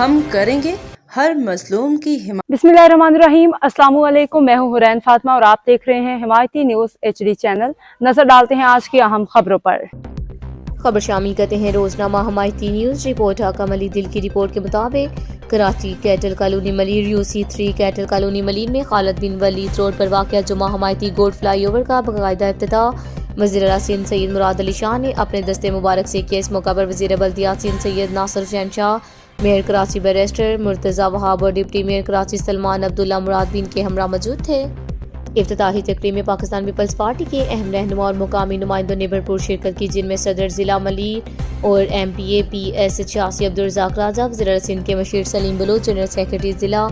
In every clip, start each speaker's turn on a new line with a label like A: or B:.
A: हम करेंगे हर मजलूम की हिमायत।
B: बिस्मिल्लाहिर्रहमानिर्रहीम, अस्सलाम वालेकुम। मैं हूं हुरैन फातिमा और आप देख रहे हैं हिमायती न्यूज़ HD चैनल। नजर डालते हैं आज की अहम खबरों पर।
C: खबर शामिल करते हैं रोजनामा हिमायती न्यूज़। रिपोर्ट हाकम अली दिल की रिपोर्ट के मुताबिक Karachi cattle colony Malir UC3 cattle colony Malir में खालिद बिन वलीद रोड पर वाक़या जुमा हिमायती गोड फ्लाईओवर का बाकायदा इफ्तिताह वज़ीर आला सिंध सैयद मुराद अली शाह ने अपने दस्ते मुबारक से किया। इस मौका पर वज़ीर बल्दियात सिंध सैयद नासिर हुसैन शाह, मेयर कराची बैरिस्टर मुर्तज़ा वहाब और डिप्टी मेयर कराची सलमान अब्दुल्ला मुराद बिन के हमरा मौजूद थे। इफ्तिताही तकरीब में पाकिस्तान पीपल्स पार्टी के अहम रहनुमा और मुकामी नुमाइंदों ने भरपूर शिरकत की, जिनमें सदर जिला मलीर और MPA PS 86 अब्दुल रज़ाक राजा, वज़ीर सिंध के मशीर सलीम बलोच, जनरल सेक्रेटरी जिला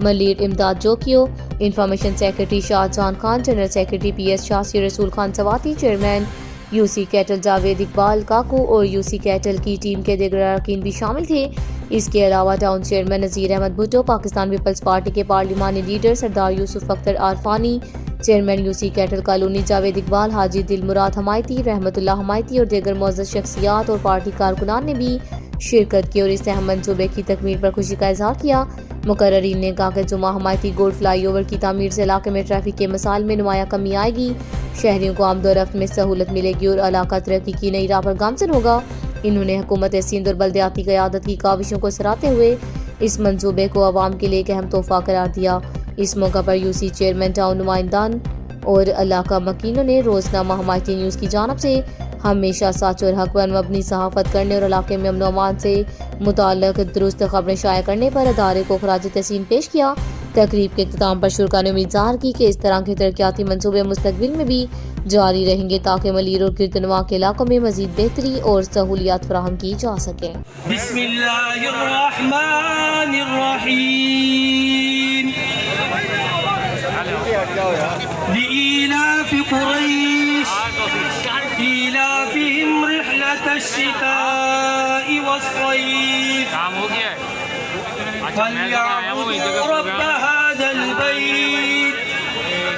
C: Malir Imdad Jokhio, information secretary Shahjahan Khan, general secretary PS 86 Rasool Khan Swati, chairman UC cattle Javed Iqbal Kaku और UC कैटल की टीम के दीगर अरकान भी शामिल थे। इसके अलावा town chairman Nazir Ahmed Bhutto, Pakistan peoples party के पार्लिमानी leader Sardar Yousuf Akhtar Arfani, chairman UC cattle colony Javed Iqbal, Haji Dil Murad हमायती, रहमतुल्लाह हमायती और दीगर मुअज़्ज़ज़ शख्सियात और पार्टी कारकुनान ने भी शिरकत की और इस अहम मंसूबे की तकमील पर खुशी का इजहार किया। मुकर्ररीन ने कहा कि जुमा हमायती गोल्ड फ्लाईओवर की तामीर से इलाके में ट्रैफिक के मसाइल में नुमाया कमी आएगी, शहरियों को आमदोरफ्त में सहूलत मिलेगी और इलाका तरक्की की नई राह पर गामजन होगा। इन्होंने हुकूमत सिंध और बल्दियाती क़यादत की काविशों को सराहते हुए इस मंसूबे को आवाम के लिए एक अहम तोहफा करार दिया। इस मौका पर UC चेयरमैन, टाउन नुमाइंदान और इलाका मकीनों ने रोजनामा हिमायती न्यूज़ की जानिब से हमेशा सच और हक पर मबनी सहाफ़त करने और इलाके में अमन व अमान से मुताल्लिक़ दुरुस्त खबरें शाया करने पर अदारे को खराज तहसीन पेश किया। तकरीब के इख्तिताम पर शुरका ने उम्मीद ज़ाहिर की कि इस तरह के तरक्याती मंसूबे मुस्तक़बिल में भी जारी रहेंगे ताकि मलीर और गिरदनवा के इलाकों में मज़ीद बेहतरी और सहूलियात फराहम की जा सके।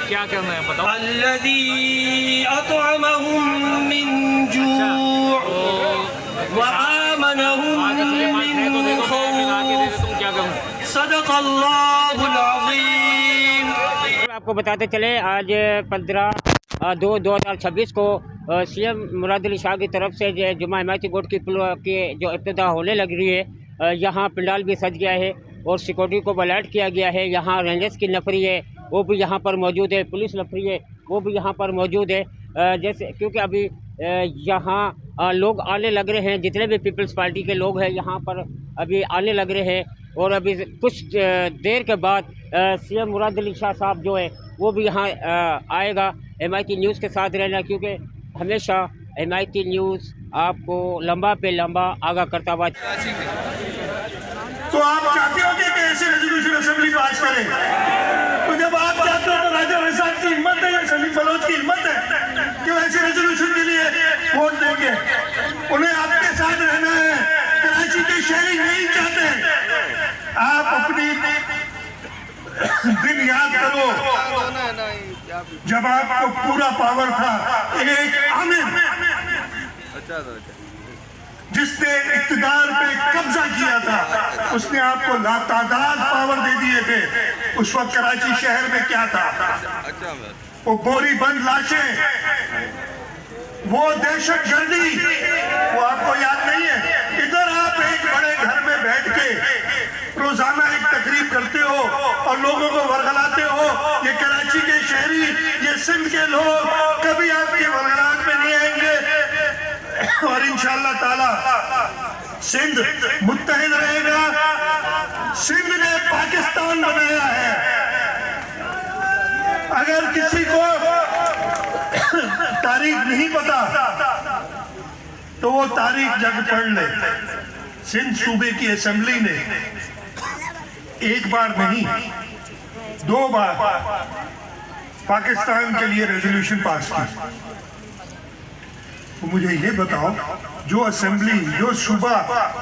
D: क्या करना है बताओ। अल्लज़ी अतअमहुम मिन जू' व आमनहुम मिन खौफ। सदक़ल्लाहुल अज़ीम।
E: आपको बताते चले, आज 15/2/2026 को CM मुराद अली शाह की तरफ से जुमा हिमायती गोट की जो इब्तिदा होने लग रही है, यहाँ पंडाल भी सज गया है और सिक्योरिटी को अलर्ट किया गया है। यहाँ रेंजर्स की नफरी है वो भी यहाँ पर मौजूद है, पुलिस नफरी है वो भी यहाँ पर मौजूद है। जैसे क्योंकि अभी यहाँ लोग आने लग रहे हैं, जितने भी पीपल्स पार्टी के लोग हैं यहाँ पर अभी आने लग रहे हैं और अभी कुछ देर के बाद CM मुराद अली शाह साहब जो है वो भी यहाँ आएगा। हिमायती न्यूज़ के साथ रहना, क्योंकि हमेशा हिमायती न्यूज़ आपको लंबा पे लंबा आगाह करता हुआ।
F: तो आप चाहते हो कि ऐसे रेजोल्यूशन असेंबली पास करें, तो जब आप चाहते हो तो राजा वैसाख की हिम्मत है या सलीम बलोच की हिम्मत है कि ऐसे रेजोल्यूशन के लिए वोट देंगे? उन्हें आपके साथ रहना है, कराची के शहरी नहीं चाहते। आप अपनी दिन याद करो जब आपको पूरा पावर था। एक आमिर जिसने इक़्तिदार पे कब्जा किया था, उसने आपको लातादाद पावर दे दिए थे। उस वक्त कराची शहर में क्या था? वो बोरी बंद लाशें, वो दहशतगर्दी, वो आपको याद नहीं है? इधर आप एक बड़े घर में बैठ के रोजाना एक तकरीब करते हो और लोगों को वरगलाते हो। ये कराची के शहरी, ये सिंध के लोग कभी आपके वरगलात में नहीं आएंगे और इंशाअल्लाह ताला सिंध मुत्तहिद रहेगा। सिंध ने पाकिस्तान बनाया है। अगर किसी को तारीख नहीं पता तो वो तारीख जग पढ़ ले। सिंध सूबे की असेंबली ने एक बार नहीं 2 बार पाकिस्तान के लिए रेजोल्यूशन पास की। तो मुझे ये बताओ, जो असेंबली, जो सूबा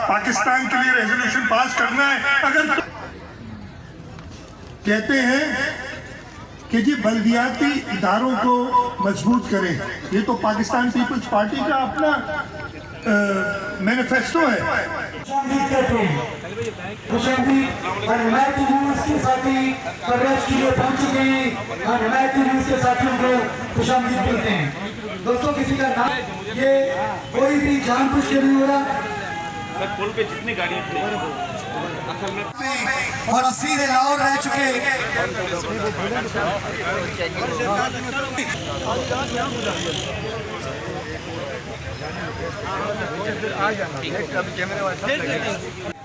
F: पाकिस्तान के लिए रेजोल्यूशन पास करना है, अगर कहते हैं कि जी बल्दियाती इदारों को मजबूत करें, ये तो पाकिस्तान पीपल्स पार्टी का अपना मैनिफेस्टो है।
G: और हिमायती न्यूज़ के साथी कवरेज के लिए पहुंच चुके हैं और हिमायती न्यूज़ के साथियों को खुशामदीद करते हैं। दोस्तों किसी का नाम ये कोई भी जानबूझ के नहीं हो रहा
D: पुल पे जितनी गाड़ियां थी
G: और असीर लाहौर रह चुके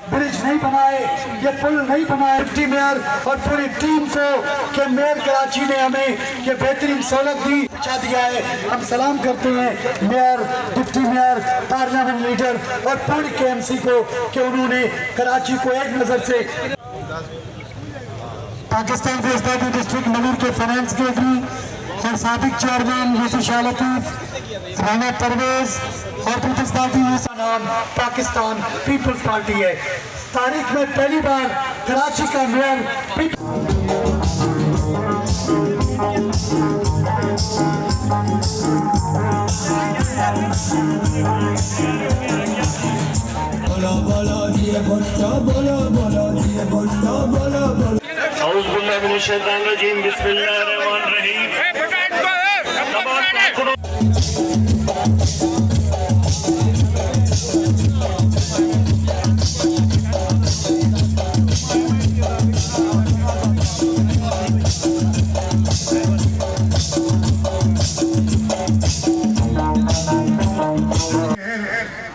G: ब्रिज नहीं बनाए, ये पुल नहीं बनाए। डिप्टी मेयर और पूरी टीम को कि मेयर कराची ने हमें ये बेहतरीन सहूलत दी, पहुंचा दिया है। हम सलाम करते हैं mayor, deputy mayor, parliament leader और पूरी KMC को कि उन्होंने कराची को एक नज़र से पाकिस्तान फौजदारी डिस्ट्रिक्ट मलिर के फाइनेंस सेक्रेटरी और साबिक चेयरमैन यूसुफ शाह लतीफ, राना परवेज और पीपल्स पार्टी का नाम पाकिस्तान पीपल्स पार्टी है। तारीख में पहली बार कराची का मेयर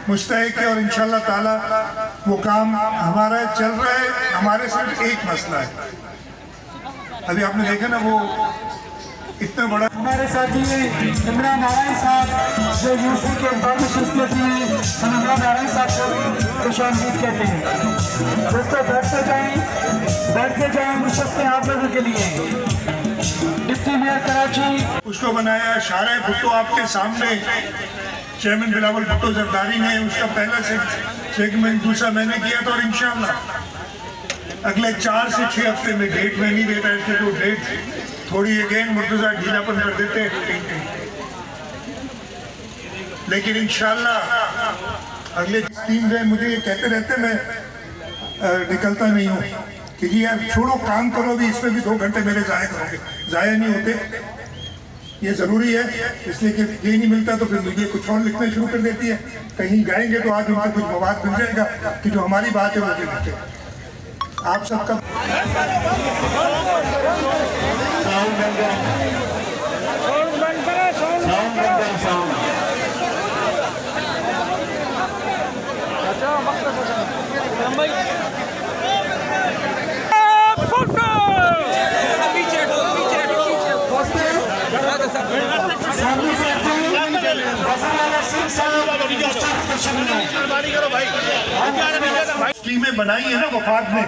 F: मुस्तैक है और इंशाल्लाह ताला वो काम हमारा चल रहा है। हमारे सिर्फ एक मसला है, अभी आपने देखा ना वो इतना बड़ा।
G: हमारे साथी इमरान नारायण साहब जो यूसी के इंफॉर्मेशन देते हैं, हम इमरान नारायण साहब को खुशामदीद कहते हैं। दोस्तों बैठते जाएं, नशस्तें आप लोगों के लिए। डिप्टी मेयर कराची
F: उसको बनाया शारे भुट्टो आपके सामने, चेयरमैन बिलावल भुट्टो जरदारी ने उसका पहला सेगमेंट दूसरा मैंने किया था। और इंशाल्लाह अगले 4 से 6 हफ्ते में डेट में नहीं देता इसके तो डेट थोड़ी अगेन मुर्तजा ढीलापन कर देते हैं, लेकिन इंशाल्लाह अगले 3 दिन मुझे ये कहते रहते मैं निकलता नहीं हूँ कि जी यार छोड़ो काम करो, भी इसमें भी 2 घंटे मेरे ज़ाया करोगे, ज़ाया नहीं होते। ये ज़रूरी है इसलिए कि ये नहीं मिलता तो फिर मीडिया कुछ और लिखना शुरू कर देती है। कहीं गाएंगे तो आज उनको कुछ मवाद मिल जाएगा कि जो हमारी बात है वो भी लिखे। आप सबका स्कीमें बनाई है ना वफाक में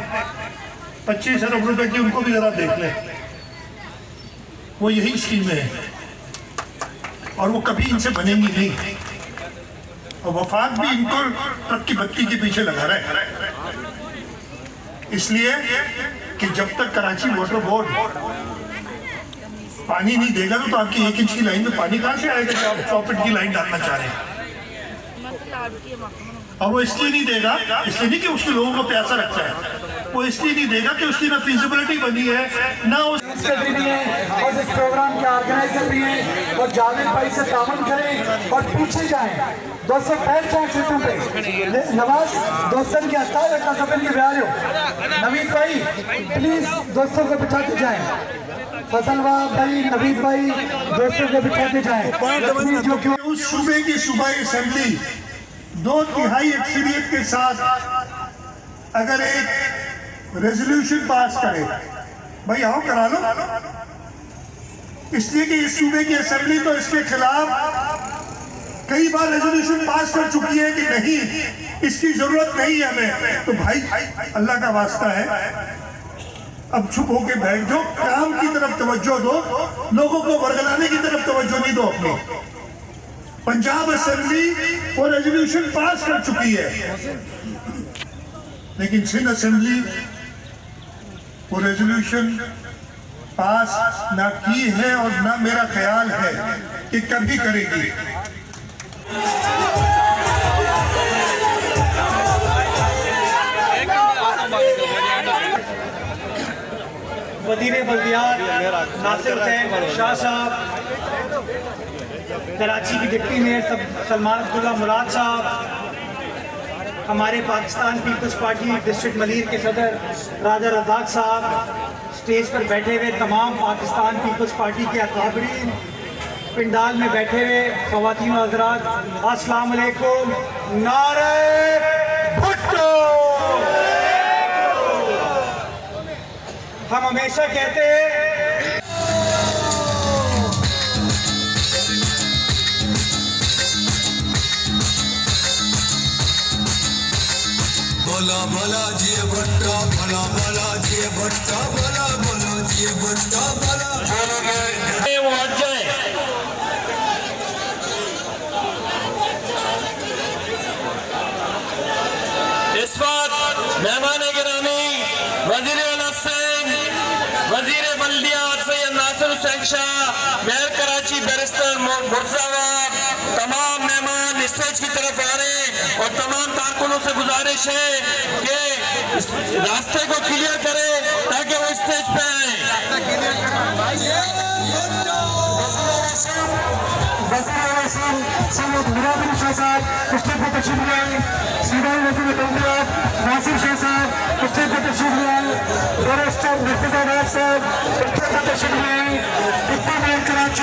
F: 25 अरब रुपए की, उनको भी जरा देख लें। वो यही स्कीमें हैं और वो कभी इनसे बनेंगी नहीं। और वफाक भी इनको ट्रक की बत्ती के पीछे लगा रहा है, इसलिए कि जब तक कराची वाटर बोर्ड पानी नहीं देगा तो आपकी 1 इंच की लाइन में पानी कहाँ से आएगा जो आप 100 फीट की लाइन डालना चाह रहे हैं। और वो इसलिए नहीं देगा, इसलिए नहीं कि उसके लोगों को प्यासा रखता है, वो इसलिए नहीं देगा कि उसकी ना फिजिबिलिटी बनी है ना उस
G: और इस प्रोग्राम के ऑर्गेनाइजर भी हैं। और जावेद भाई से तावन करें और पीछे जाएं। दोस्तों बैठ जाएं सीटों पे। नवाज दोस्तों के हस्ताए रखा सफेद के ब्याह हो। नवीद भाई प्लीज दोस्तों को बिठाते जाएं। फसलवा भाई, नवीद भाई दोस्तों को बिठाते जाएं। जो कि
F: उस सूबे की सूबाई असेंबली 2/3 अक्सरियत के साथ अगर एक रेजोल्यूशन पास करे, भाई आओ करा लो, इसलिए कि इस सूबे की असेंबली तो इसके खिलाफ कई बार रेजोल्यूशन पास कर चुकी है कि नहीं इसकी जरूरत नहीं है हमें। तो भाई अल्लाह का वास्ता है अब चुप होके बैठ जाओ, काम की तरफ तवज्जो दो, लोगों को वर्गलाने की तरफ तवज्जो नहीं दो अपनी। पंजाब असेंबली वो रेजोल्यूशन पास कर चुकी है, लेकिन सिंध असेंबली वो रेजोल्यूशन पास ना की है और ना मेरा ख्याल है कि कभी करेगी।
G: वज़ीर बल्दियात नासिर हुसैन शाह साहब, कराची की डिप्टी मेयर सलमान अब्दुल्ला मुराद साहब, हमारे Pakistan peoples party district Malir के सदर राजा रज़ाक साहब, स्टेज पर बैठे हुए तमाम पाकिस्तान पीपल्स पार्टी के अकाबरीन, पिंडाल में बैठे हुए ख़वातीन व हज़रात, अस्सलाम वालेकुम। नारे भुट्टो। हम हमेशा कहते हैं
H: बोला बोला जी भुट्टो, बोला बोला जी भुट्टो, बोला बोला जी भुट्टो, बोला
D: वो हट जाए। इस वक्त मेहमान गिरामी वजीर हुसैन, वजीर बल्दियात सैयद नासिर हुसैन शाह, मेयर कराची बैरिस्टर मुर्जावाब, तमाम मेहमान स्टेज की तरफ आ रहे हैं और तमाम कारकुनों से गुजारिश है कि इस रास्ते को क्लियर करें ताकि वो स्टेज पे आए।
G: नासिर शाह साहब स्टेज पर तशरीफ लाए, बैरिस्टर मुर्तज़ा साहब स्टेज पर तशरीफ लाए, डिप्टी मेयर कराची।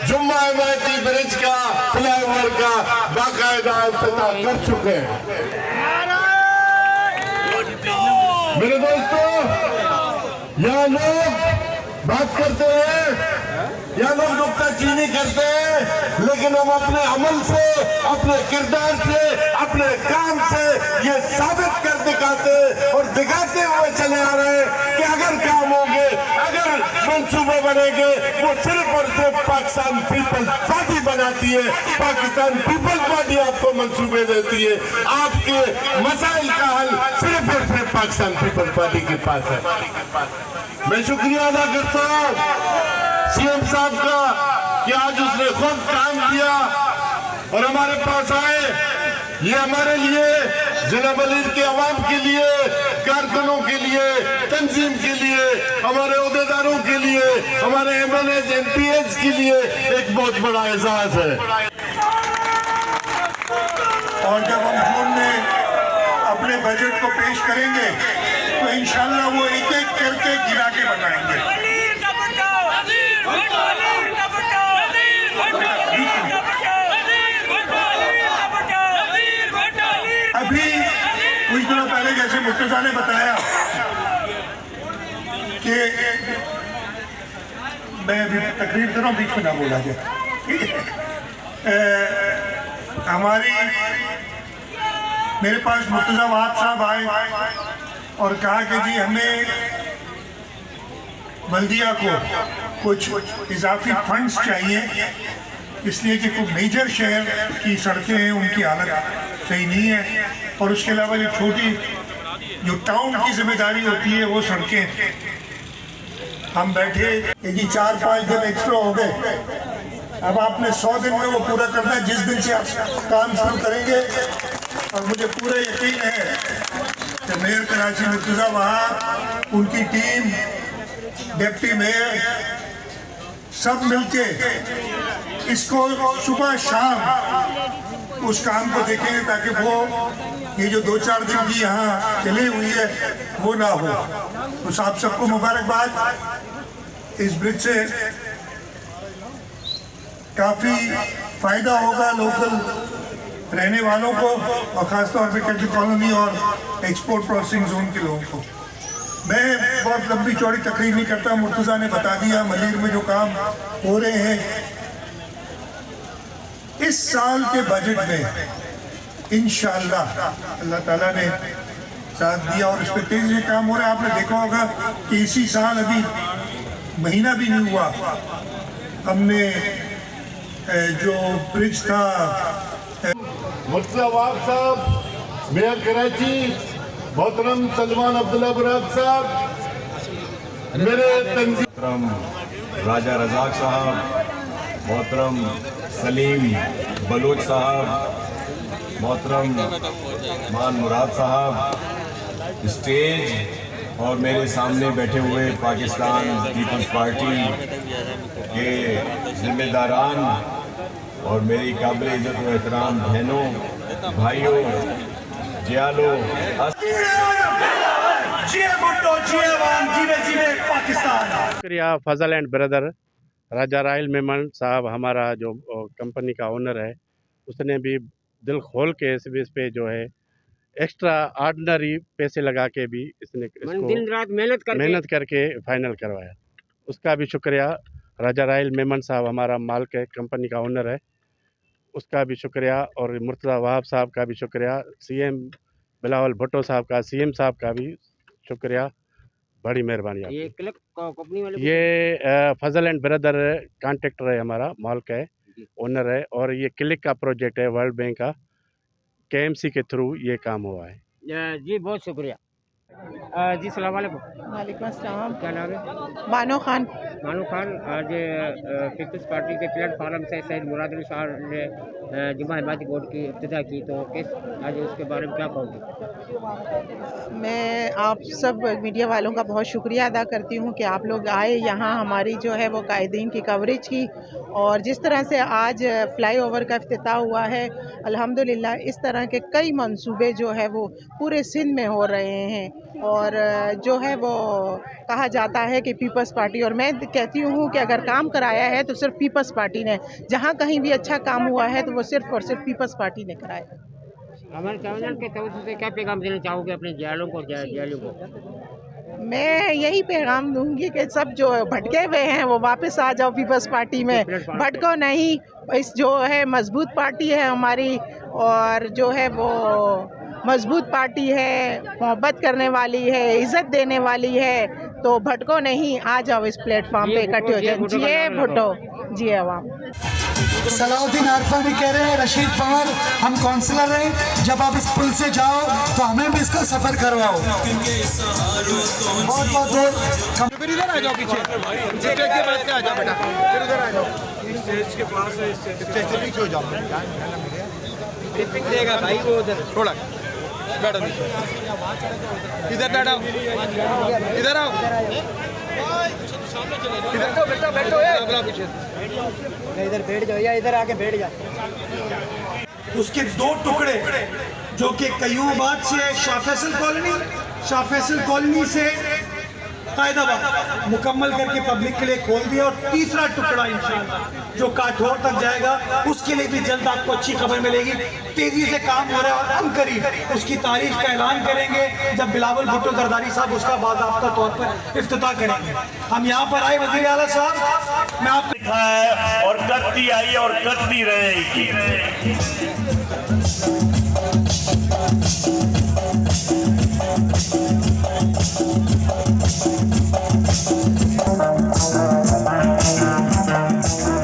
F: जुम्मा हिमायती ब्रिज का फ्लाईओवर का बाकायदा इफ्तिताह कर चुके हैं। मेरे दोस्तों, यहाँ लोग बात करते हैं, यहाँ लोग नुक्ताचीनी करते हैं, लेकिन हम अपने अमल से, अपने किरदार से, अपने काम से ये साबित कर दिखाते और दिखाते हुए चले आ रहे हैं कि अगर काम होंगे, अगर मंसूबे बनेंगे, वो सिर्फ और सिर्फ पाकिस्तान पीपल्स पार्टी बनाती है। पाकिस्तान पीपल्स पार्टी आपको मंसूबे देती है। आपके मसाइल का हल सिर्फ और सिर्फ पाकिस्तान पीपल्स पार्टी के पास है। मैं शुक्रिया अदा करता हूँ सीएम साहब का कि आज उसने खुद काम किया और हमारे पास आए। ये हमारे लिए, जिला मलीर के अवाम के लिए, कारकुनों के लिए, तंजीम के लिए, हमारे अहदेदारों के लिए, हमारे MLA MPs के लिए एक बहुत बड़ा एजाज है। और जब हम जून में अपने बजट को पेश करेंगे तो इंशाल्लाह वो एक एक करके गिरा के बताएंगे। अभी कुछ दिनों पहले जैसे मुर्तजा ने बताया कि मैं अभी तकरीर कर रहा हूँ, बीच में ना बोला जाए। हमारी मेरे पास मुर्तजा वाद साहब आए और कहा कि जी हमें बल्दिया को कुछ इजाफी फंड्स चाहिए, इसलिए कि कुछ मेजर शहर की सड़कें हैं उनकी हालत सही नहीं है, और उसके अलावा जो छोटी जो टाउन की जिम्मेदारी होती है वो सड़कें। हम बैठे कि 4-5 दिन एक्स्ट्रा हो गए, अब आपने 100 दिन में वो पूरा करना है जिस दिन से आप काम शुरू करेंगे। और मुझे पूरा यकीन है कि मेयर कराची मुर्तज़ा वहाँ, उनकी टीम, डिप्टी मेयर सब मिलके इसको सुबह शाम उस काम को देखेंगे ताकि वो ये जो 2-4 दिन की यहाँ चली हुई है वो ना हो। तो आप सबको मुबारकबाद। इस ब्रिज से काफ़ी फायदा होगा लोकल रहने वालों को और ख़ासतौर पे कैटल कॉलोनी और एक्सपोर्ट प्रोसेसिंग जोन के लोगों को। मैं बहुत लंबी चौड़ी तकरीर नहीं करता, मुर्तज़ा ने बता दिया मलीर में जो काम हो रहे हैं। इस साल के बजट में इंशाअल्लाह अल्लाह ताला ने साथ दिया और इस पर तेजी से काम हो रहा है। आपने देखा होगा कि इसी साल अभी महीना भी नहीं हुआ, हमने जो ब्रिज था मुर्तज़ा वाब साहब मेयर कराची मोहतरम सलमान अब्दुल्ला बुराद साहब, मेरे
I: मोहतरम राजा रजाक साहब, मोहतरम सलीम बलोच साहब, मोहतरम मान मुराद साहब, स्टेज और मेरे सामने बैठे हुए पाकिस्तान पीपल्स पार्टी के जिम्मेदारान और मेरी काबिल इज्जत व एहतराम बहनों, भाइयों, जियालो,
J: शुक्रिया फजल एंड ब्रदर राजा रायल मेमन साहब, हमारा जो कंपनी का ओनर है, उसने भी दिल खोल के इस पे जो है एक्स्ट्रा ऑर्डिनरी पैसे लगा के भी इसने इसको
E: दिन रात मेहनत
J: करके फाइनल करवाया। उसका भी शुक्रिया। राजा रायल मेमन साहब हमारा मालिक है, कंपनी का ओनर है, उसका भी शुक्रिया। और मुर्तज़ा वहाब साहब का भी शुक्रिया। CM बिलावल भुट्टो साहब का, CM साहब का भी शुक्रिया। बड़ी मेहरबानी आपकी।
E: ये क्लिक कंपनी वाले,
J: ये फजल एंड ब्रदर कॉन्ट्रैक्टर है, हमारा मालिक है, ओनर है। और ये क्लिक का प्रोजेक्ट है, वर्ल्ड बैंक का, KMC के थ्रू ये काम हुआ है।
E: जी बहुत शुक्रिया। जी सलाम वालेकुम।
K: वालेकुम अस्सलाम।
E: क्या नाम है?
K: बानो खान।
E: बानो खान, आज पीपल्स पार्टी के प्लेटफार्म से सैयद मुराद अली साहब ने जुमा हिमायती बोर्ड की इब्तिदा की, तो किस आज उसके बारे में क्या कहोगे?
K: मैं आप सब मीडिया वालों का बहुत शुक्रिया अदा करती हूँ कि आप लोग आए यहाँ, हमारी जो है वो कायदीन की कवरेज की। और जिस तरह से आज फ्लाईओवर का इफ्तिताह हुआ है, अल्हम्दुलिल्लाह इस तरह के कई मंसूबे जो है वो पूरे सिंध में हो रहे हैं। और जो है वो कहा जाता है कि पीपल्स पार्टी, और मैं कहती हूँ कि अगर काम कराया है तो सिर्फ पीपल्स पार्टी ने, जहाँ कहीं भी अच्छा काम हुआ है तो वो सिर्फ और सिर्फ पीपल्स पार्टी ने कराया।
E: हमारे चैनल के तवज्जो से क्या पैगाम देना चाहोगे अपने जियालों को, जियालों को?
K: मैं यही पैगाम दूंगी कि सब जो भटके हुए हैं वो वापस आ जाओ पीपल्स पार्टी में, भटको नहीं। इस जो है मजबूत पार्टी है हमारी, और जो है वो मजबूत पार्टी है, मोहब्बत करने वाली है, इज़्ज़त देने वाली है, तो भटको नहीं, आ जाओ इस प्लेटफॉर्म पे इकट्ठे हो जाए। जिए भुट्टो, जिए अवाम।
G: सलाउद्दीन आरफा भी कह रहे हैं, रशीद पवार, हम काउंसलर हैं, जब आप इस पुल से जाओ तो हमें भी इसका सफर करवाओ। बहुत बहुत दूर
H: इधर आ जाओ, पीछे स्टेज के पास से आ जाओ बेटा, फिर उधर आ जाओ, स्टेज के पास है, स्टेज से पीछे हो जाओ। ब्रीफिंग देगा भाई वो उधर, थोड़ा बैठो नीचे, इधर बैठो, इधर आओ, इधर तो बैठो, बैठो पीछे, इधर बैठ जाओ या इधर आके बैठ जाओ।
G: उसके दो टुकड़े जो कि कयूमाबाद से शाह फैसल कॉलोनी से कायदाबाद मुकम्मल करके पब्लिक के लिए खोल दिया, और तीसरा टुकड़ा इंशाअल्लाह जो काठौर तक जाएगा उसके लिए भी जल्द आपको अच्छी खबर मिलेगी। तेजी से काम हो रहा है और हम करीब उसकी तारीख का ऐलान करेंगे जब बिलावल भुट्टो जरदारी साहब उसका बाज़ाब्ता तौर पर इफ्तिताह करेंगे। हम यहाँ पर आए वज़ीर आला साहब, मैं आपको
F: लिखा है और करती आई और करती रहेगी।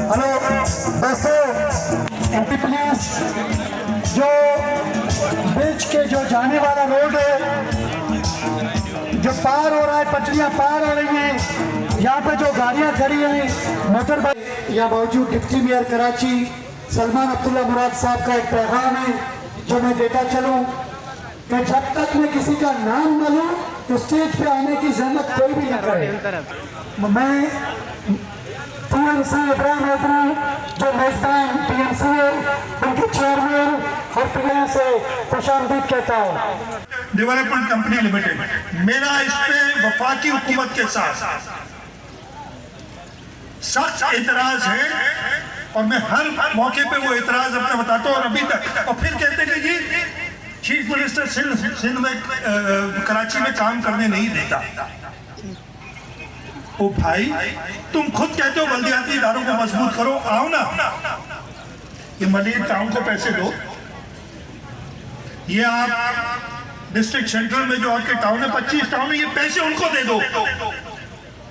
G: हेलो दोस्तों, MP प्लीज, जो ब्रिज के जो जाने वाला रोड है जो पार हो रहा है, पटरियां पार हो रही हैं, यहाँ पे जो गाड़ियां खड़ी हैं, मोटर बाइक, यहाँ मौजूद डिप्टी मेयर कराची सलमान अब्दुल्ला मुराद साहब का एक पैगाम है जो मैं देता चलूँ कि जब तक मैं किसी का नाम न लूँ तो स्टेज पे आने की जहमत कोई भी न करे। मैं TMC इब्राहिम हैदरी जो मेजबान TMC है, उनके चेयरमैन और प्रिया से खुशामदीद कहता हूँ।
F: डेवलपमेंट कंपनी लिमिटेड, मेरा इस पे वफाकी हुकूमत के साथ सख्त एतराज है, और मैं हर मौके पे वो एतराज अपना बताता हूँ। और अभी तक, और फिर कहते हैं कि जी चीफ मिनिस्टर सिंध में कराची में काम करने नहीं देता। ओ भाई, तुम खुद कहते हो बल्दियाती इदारों को मजबूत करो, आओ ना, ये मलिक टाउन को पैसे दो, ये आप डिस्ट्रिक्ट सेंट्रल में जो आपके टाउन है 25 टाउन है, ये पैसे उनको दे दो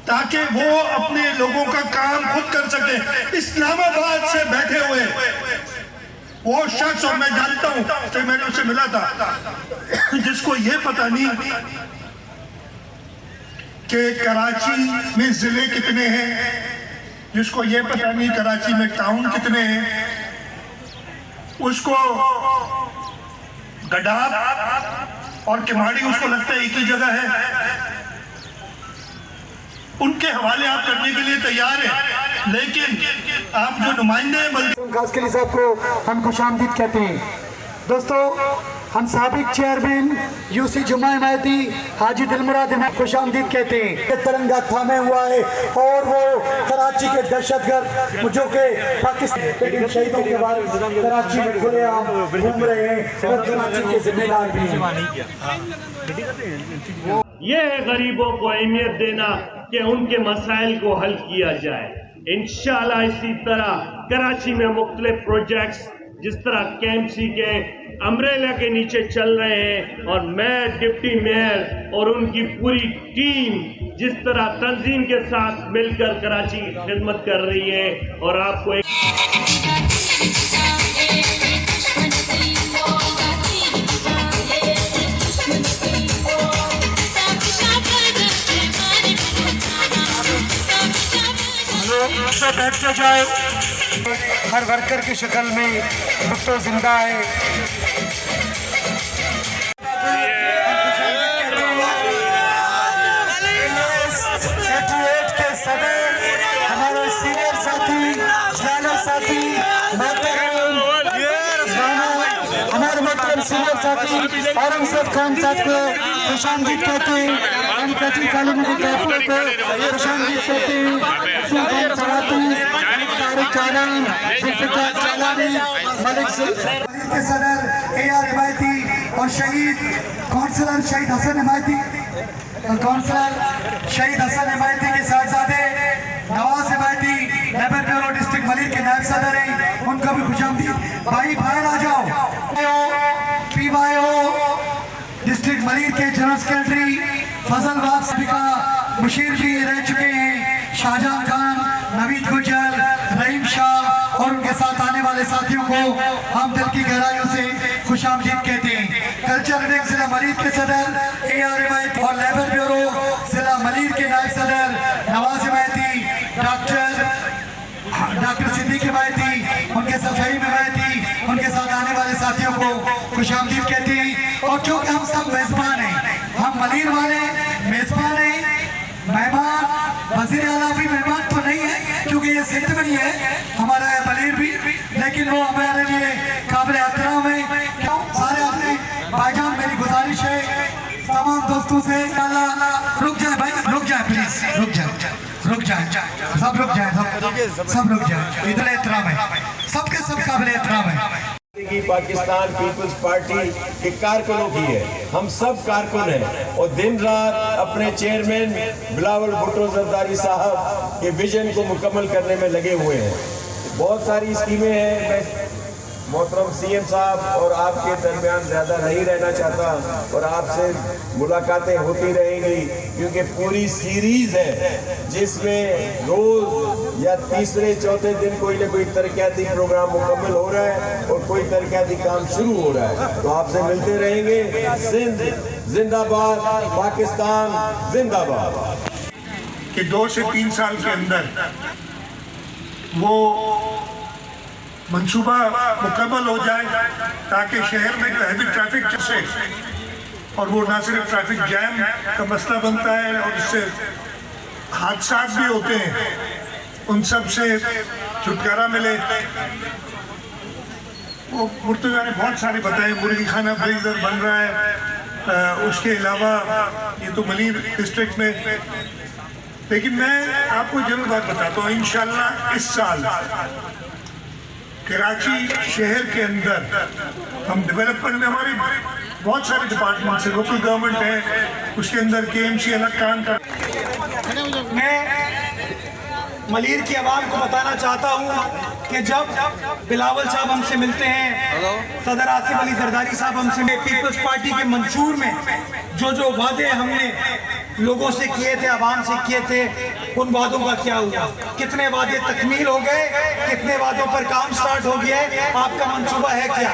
F: ताकि वो अपने लोगों का काम खुद कर सके। इस्लामाबाद से बैठे हुए वो शख्स, और मैं जानता हूं कि मैंने उससे मिला था, जिसको ये पता नहीं कि कराची में जिले कितने हैं, जिसको ये पता नहीं कराची में टाउन कितने हैं, उसको गडाब और किमाड़ी उसको लगता है एक ही जगह है। उनके हवाले आप करने के लिए तैयार हैं, लेकिन आप जो नुमाइंदे हैं
G: खासकली साहब को हम खुशामदीद कहते हैं। दोस्तों, हम साबिक चेयरमैन यूसी जुमा हिमायती हाजी दिलमुराद खुशामदीद कहते हैं। तिरंगा थामे हुआ है और वो कराची के दहशतगर्द जो के पाकिस्तान, लेकिन शहीदों के बाद कराची में खुलेआम घूम रहे हैं और कराची के जिम्मेदार भी हैं।
L: ये है गरीबों को अहमियत देना कि उनके मसाइल को हल किया जाए। इंशाल्लाह इसी तरह कराची में मुख्तलिफ प्रोजेक्ट्स जिस तरह KMC के अम्ब्रेला के नीचे चल रहे हैं, और मेयर, डिप्टी मेयर और उनकी पूरी टीम जिस तरह तंजीम के साथ मिलकर कराची की खिदमत कर रही है, और आपको
G: बैठ के जाए, हर वर्कर की शक्ल में भुट्टो जिंदा है। के सदर हमारे सीनियर साथी, जाना साथी, हमारे मतलब सीनियर साथी औरंगजेब खान साहब को खुशामदीद कहते हैं। हम कटी कॉलोनी के कैफे को खुशामदीद कहते हैं। के सदर AR हिमायती और शहीद काउंसलर शहीद हसन हिमायती, काउंसलर शहीद हसन हिमायती के साहबजादे Nawaz Himayati labour bureau district Malir के नायब सदर हैं, उनको भी खुशामदीद। भाई बाहर आ जाओ। PYO डिस्ट्रिक्ट मलिर के जनरल सेक्रेटरी फजल वाब सबिका मुशीर भी रह चुके हैं। शाहजहां खान, नवीद गुजर, रहीम शाह और उनके साथ आने वाले साथियों को हम दिल की गहराइयों से खुशामदीद कहते हैं। कल्चर विंग जिला मलिर के सदर AR हिमायती और लेबर ब्यूरो जिला मलिर के नायब सदर नवाज हिमायती, डॉक्टर सिद्दीक हिमायती, उनके सफाई हिमायती, उनके साथ आने वाले साथियों को खुशामदीद कहते हैं। और चूंकि हम सब मेजबान हैं, हम मलिर वाले मेजबान हैं, मेहमान वजीर आला भी मेहमान तो नहीं है क्योंकि ये सिंध में नहीं है, हमारा है मलिर भी, लेकिन वो हमारे लिए काबिल एहतराम है। सारे अपने भाईजान, मेरी गुजारिश है तमाम दोस्तों से, रुक जाए भाई, रुक जाए प्लीज, रुक जाए, सब रुक जाए, सब रुक जाए। इधर एहतराम है, सबके सब काबिल एहतराम है।
I: पाकिस्तान पीपल्स पार्टी के कारकुनों की है, हम सब कारकुन हैं और दिन रात अपने चेयरमैन बिलावल भुट्टो जरदारी साहब के विजन को मुकम्मल करने में लगे हुए हैं। बहुत सारी स्कीमें हैं। मैं मोहतरम CM साहब और आपके दरमियान ज़्यादा नहीं रहना चाहता और आपसे मुलाकातें होती रहेंगी, क्योंकि पूरी सीरीज़ है जिसमें रोज़ या तीसरे चौथे दिन कोई ना कोई तरक्याती प्रोग्राम मुकम्मल हो रहा है और कोई तरक्याती काम शुरू हो रहा है। तो आपसे मिलते रहेंगे। सिंध जिंदाबाद, पाकिस्तान जिंदाबाद।
F: कि 2 से 3 साल के अंदर वो मंसूबा मुकम्मल हो जाए ताकि शहर में जो हैवी ट्रैफिक से, और वो ना सिर्फ ट्रैफिक जैम का मसला बनता है और इससे हादसा भी होते हैं, उन सब से छुटकारा मिले। वो मुर्तज़ा ने बहुत सारे बताए, मुर्गी खाना फ्रीजर बन रहा है, उसके अलावा ये तो मलिर डिस्ट्रिक्ट में। लेकिन मैं आपको जरूर बात बताता हूँ, इंशाल्लाह इस साल कराची शहर के अंदर हम डेवलपमेंट में हमारी बहुत सारे डिपार्टमेंट्स है, लोकल गवर्नमेंट है, उसके अंदर KMC अलग काम कर।
G: मैं मलिर की आवाम को बताना चाहता हूँ कि जब बिलावल साहब हमसे मिलते हैं, सदर आसिफ अली जरदारी साहब हमसे, पीपल्स पार्टी के मंशूर में जो वादे हमने लोगों से किए थे, आवाम से किए थे, उन वादों का क्या हुआ? कितने वादे तकमील हो गए? कितने वादों पर काम स्टार्ट हो गया है? आपका मंसूबा है क्या?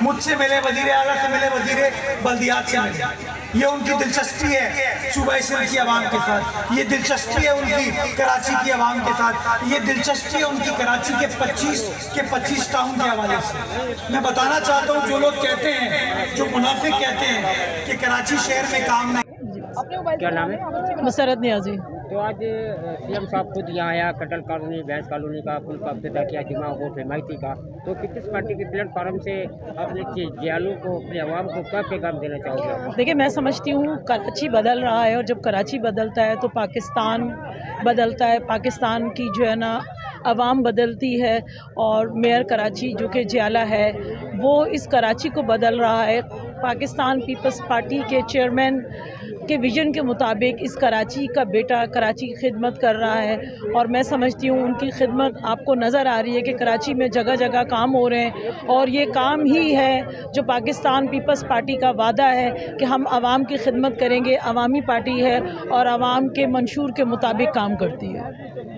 G: मुझसे मिले, वजीर आला से मिले, वजीर बल्दियात से मिले। ये उनकी दिलचस्पी है सूबा सिंध की आवाम के साथ, ये दिलचस्पी है उनकी कराची की आवाम के साथ, ये दिलचस्पी है उनकी कराची के 25 टाउन के हवाले से। मैं बताना चाहता हूँ, जो लोग कहते हैं, जो मुनाफिक कहते हैं कि कराची शहर में काम नहीं।
E: क्या नाम है?
B: मसरत नियाजी।
E: तो आज सीएम साहब खुद यहाँ आया, कटल कॉलोनी, भैंस कॉलोनी का पुल का इफ्तिताह किया, जुमा वोट हिमायती का। तो पीपल्स पार्टी के प्लेटफॉर्म से अपने जियालों को, अपने अवाम को क्या पैगाम देना चाहोगे?
M: देखिए, मैं समझती हूँ कराची बदल रहा है, और जब कराची बदलता है तो पाकिस्तान बदलता है। पाकिस्तान की जो है ना अवाम बदलती है, और मेयर कराची जो कि जियाला है वो इस कराची को बदल रहा है। पाकिस्तान पीपल्स पार्टी के चेयरमैन के विजन के मुताबिक इस कराची का बेटा कराची की खिदमत कर रहा है, और मैं समझती हूँ उनकी खिदमत आपको नज़र आ रही है कि कराची में जगह जगह काम हो रहे हैं, और ये काम ही है जो पाकिस्तान पीपल्स पार्टी का वादा है कि हम आवाम की खिदमत करेंगे। अवामी पार्टी है और आवाम के मंशूर के मुताबिक काम करती है।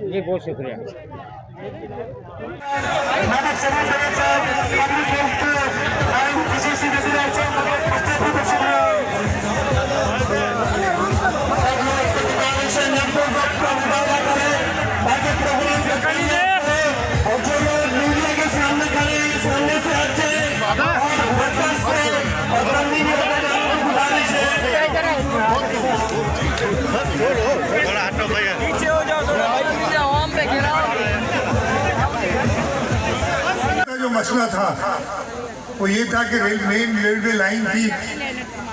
E: जी, बहुत शुक्रिया।
F: जो मसला था वो ये था कि मेन रेलवे लाइन थी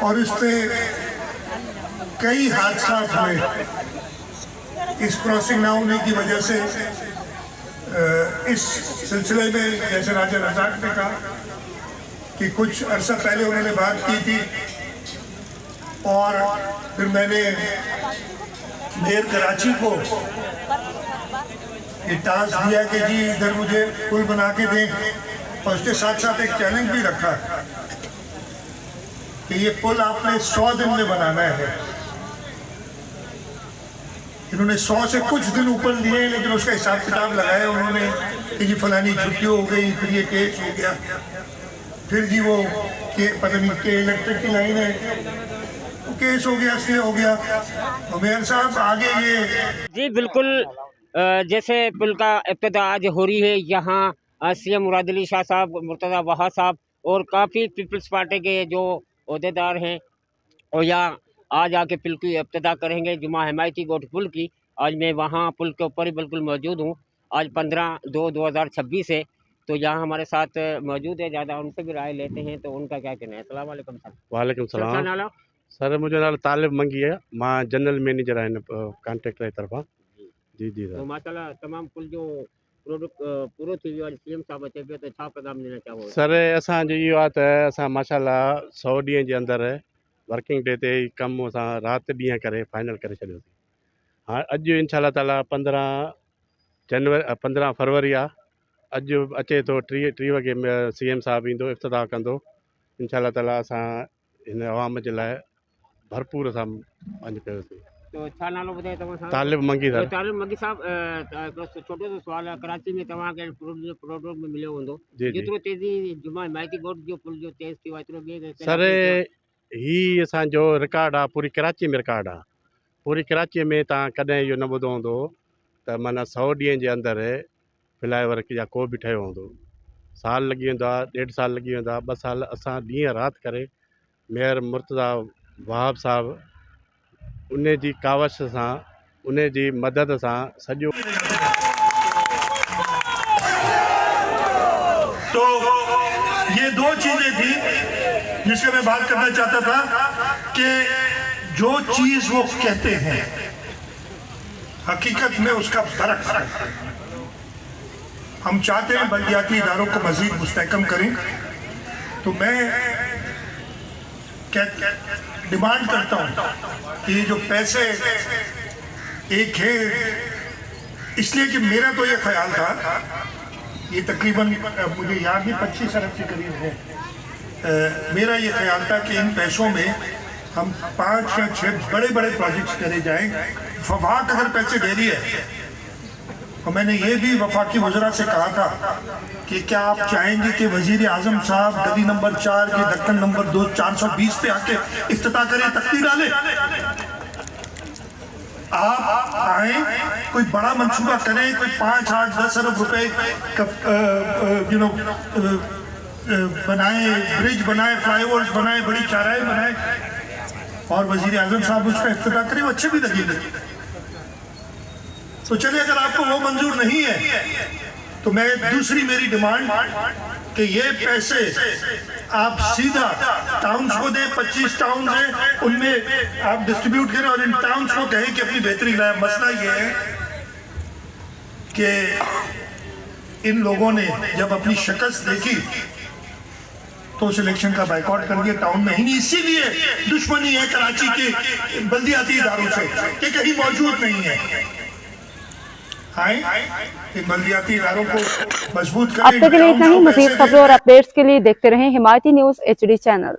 F: और इस पे कई हादसा हुए। इस क्रॉसिंग ना होने की वजह से इस सिलसिले में, जैसे राजा रजाक ने कहा कि कुछ अरसा पहले उन्होंने बात की थी, और फिर मैंने मेयर कराची को ये टास्क दिया कि जी इधर मुझे पुल बना के दें, और उसके साथ साथ एक चैलेंज भी रखा कि ये पुल आपने 100 दिन में बनाना है। इन्होंने 100 से कुछ दिन ऊपर लिए, लेकिन उसका हिसाब किताब लगाया उन्होंने कि जी फलानी छुट्टी हो गई, फिर ये केस हो गया, फिर जी वो पता नहीं के इलेक्ट्रिक की लाइन है, केस हो गया, इसलिए हो गया। तो मेयर साहब आगे ये
E: जी बिल्कुल, जैसे पुल का इब्तिदा आज हो रही है, यहाँ सीएम मुराद अली शाह साहब, मुर्तज़ा वहाब साहब और काफ़ी पीपल्स पार्टी के जो अहदेदार हैं और यहाँ आज आके पुल की इब्तिदा करेंगे, जुमा हिमायती गोट पुल की। आज मैं वहाँ पुल के ऊपर ही बिल्कुल मौजूद हूँ। आज 15/2/2026 है, तो यहाँ हमारे साथ मौजूद है, ज़्यादा उनसे भी राय लेते हैं, तो उनका क्या कहना है। अस्सलाम वालेकुम सर।
J: वालेकुम सलाम सर। मुझे नालो तालिब मंगी है, मां जनरल मैनेजर आहिनि कॉन्ट्रेक्टर जी तरफ़ां। जी जी सर।
E: तो माशाल्लाह तमाम पुल जो प्रोडक्ट पूरो थी वियो, सीएम साहब अचे पियो, तो छा पैगाम ॾियणु चाहो?
J: सर असांजो इहो आहे त असां माशाल्लाह 100 ॾींहं जे अंदरि वर्किंग डे ते कमु असां राति ॾींहं करे फाइनल करे छॾियोसीं। हाँ, अॼु इंशाल्लाह ताला 15 फरवरी आहे। अॼु अचे थो 3 वॻे सीएम साहब ईंदो, इफ़्तिताह कंदो। इंशाल्लाह ताला असां हिन अवाम जे लाइ भरपूर असां पंहिंजो कयोसीं।
E: तो छा नालो ॿुधायो तव्हां साहब?
J: तालिब मंगी सर।
E: तालिब मंगी साहब, छोटो सो सवाल आहे, कराची में तव्हांखे प्रोडक्ट में मिलियो हूंदो, जेतिरो तेज़ी जुमा हिमायती गोट जो पुल जो तेज़ थी एतिरो ॿिए
J: सर ही असांजो रिकॉर्ड आहे, पूरी कराची में रिकॉर्ड आहे। पूरी कराची में तव्हां कॾहिं इहो न ॿुधो हूंदो त माना 100 ॾींहं जे अंदरि फ्लाईओवर या को बि ठहियो हूंदो। साल लॻी वेंदो आहे, 1.5 साल लॻी वेंदो आहे, 2 साल असां ॾींहं राति करे मेयर मुर्तज़ा वहाब साहब उन जी कावश सां, उन जी मदद सां सॼो।
F: तो ये 2 चीजें थी जिससे मैं बात करना चाहता था कि जो चीज वो कहते हैं हकीकत में उसका फर्क है। हम चाहते हैं बल्दियाती इदारों को मजीद मुस्तहकम करें, तो मैं डिमांड करता हूं कि ये जो पैसे एक है, इसलिए कि मेरा तो ये ख्याल था, ये तकरीबन मुझे याद नहीं 25 अरब के करीब है, मेरा ये ख्याल था कि इन पैसों में हम 5 या 6 बड़े बड़े प्रोजेक्ट्स करे जाएं। वफाक अगर पैसे दे रही है, और मैंने ये भी वफाकी वज़रा से कहा था कि क्या आप चाहेंगे कि वजीर आजम साहब गली नंबर 4 के ढक्कन नंबर 2 420 पे आके इफ्तिताह करें, तख्ती डालें। आप आए, कोई बड़ा मंसूबा करें, कोई 5, 8, 10 अरब रुपए बनाए, ब्रिज बनाए, फ्लाईओवर्स बनाए, बड़ी चाराएं बनाए, और वजीर आजम साहब उसका इफ्तिताह करें, वो अच्छे भी लगेंगे। तो चलिए, अगर आपको वो मंजूर नहीं है तो मैं दूसरी मेरी डिमांड कि ये पैसे आप सीधा टाउन्स को दें, 25 टाउन हैं, उनमें आप डिस्ट्रीब्यूट करें और इन टाउन्स को कहें कि अपनी बेहतरी लाए। मसला ये है कि इन लोगों ने जब अपनी शिकस्त देखी तो उस इलेक्शन का बाइकआउट कर दिया, टाउन में ही नहीं। इसीलिए दुश्मनी है कराची के बल्दियाती इदारों से कि कहीं मौजूद नहीं है। आए इन बल्दियाती इदारों को मजबूत करें।
B: अब तक के लिए इतना ही। मज़ीद खबरों और अपडेट्स के लिए देखते रहें हिमायती न्यूज़ HD चैनल।